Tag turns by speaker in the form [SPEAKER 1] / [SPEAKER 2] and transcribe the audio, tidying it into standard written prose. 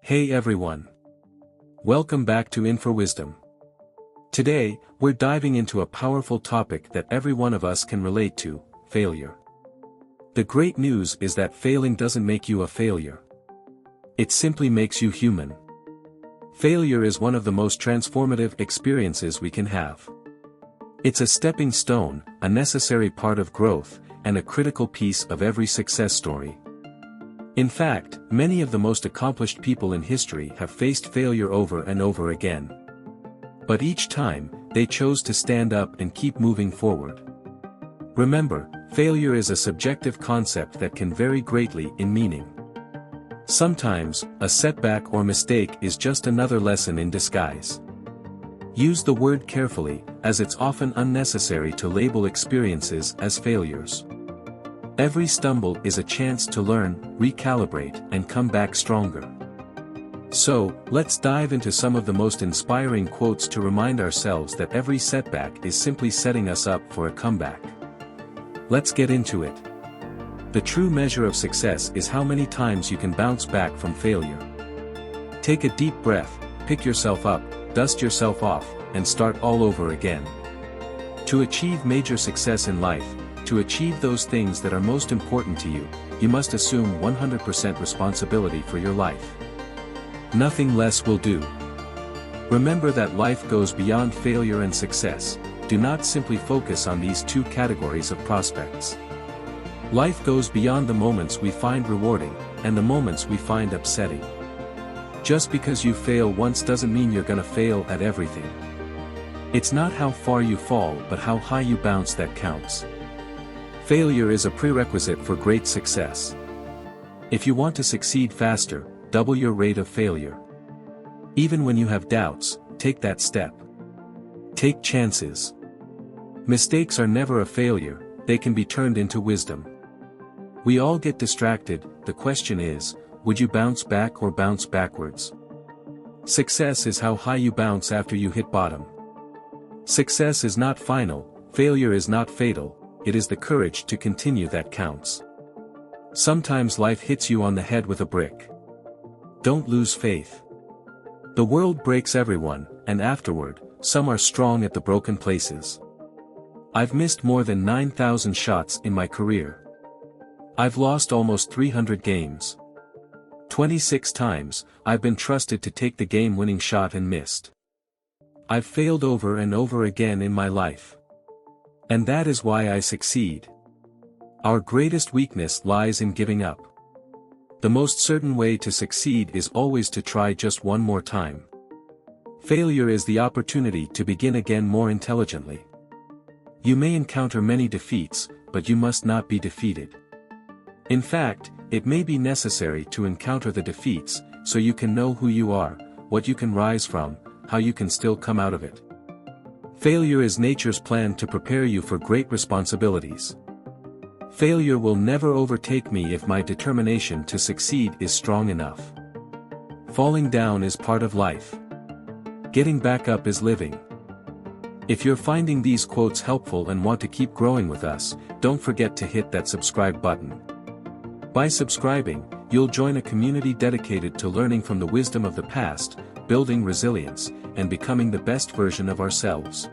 [SPEAKER 1] Hey everyone. Welcome back to In for Wisdom. Today, we're diving into a powerful topic that every one of us can relate to: failure. The great news is that failing doesn't make you a failure. It simply makes you human. Failure is one of the most transformative experiences we can have. It's a stepping stone, a necessary part of growth, and a critical piece of every success story. In fact, many of the most accomplished people in history have faced failure over and over again. But each time, they chose to stand up and keep moving forward. Remember, failure is a subjective concept that can vary greatly in meaning. Sometimes, a setback or mistake is just another lesson in disguise. Use the word carefully, as it's often unnecessary to label experiences as failures. Every stumble is a chance to learn, recalibrate, and come back stronger. So, let's dive into some of the most inspiring quotes to remind ourselves that every setback is simply setting us up for a comeback. Let's get into it. The true measure of success is how many times you can bounce back from failure. Take a deep breath, pick yourself up, dust yourself off, and start all over again. To achieve major success in life, to achieve those things that are most important to you, you must assume 100% responsibility for your life. Nothing less will do. Remember that life goes beyond failure and success. Do not simply focus on these two categories of prospects. Life goes beyond the moments we find rewarding, and the moments we find upsetting. Just because you fail once doesn't mean you're gonna fail at everything. It's not how far you fall but how high you bounce that counts. Failure is a prerequisite for great success. If you want to succeed faster, double your rate of failure. Even when you have doubts, take that step. Take chances. Mistakes are never a failure, they can be turned into wisdom. We all get distracted. The question is, would you bounce back or bounce backwards? Success is how high you bounce after you hit bottom. Success is not final, failure is not fatal. It is the courage to continue that counts. Sometimes life hits you on the head with a brick. Don't lose faith. The world breaks everyone, and afterward, some are strong at the broken places. I've missed more than 9,000 shots in my career. I've lost almost 300 games. 26 times, I've been trusted to take the game-winning shot and missed. I've failed over and over again in my life. And that is why I succeed. Our greatest weakness lies in giving up. The most certain way to succeed is always to try just one more time. Failure is the opportunity to begin again more intelligently. You may encounter many defeats, but you must not be defeated. In fact, it may be necessary to encounter the defeats, so you can know who you are, what you can rise from, how you can still come out of it. Failure is nature's plan to prepare you for great responsibilities. Failure will never overtake me if my determination to succeed is strong enough. Falling down is part of life. Getting back up is living. If you're finding these quotes helpful and want to keep growing with us, don't forget to hit that subscribe button. By subscribing, you'll join a community dedicated to learning from the wisdom of the past, building resilience, and becoming the best version of ourselves.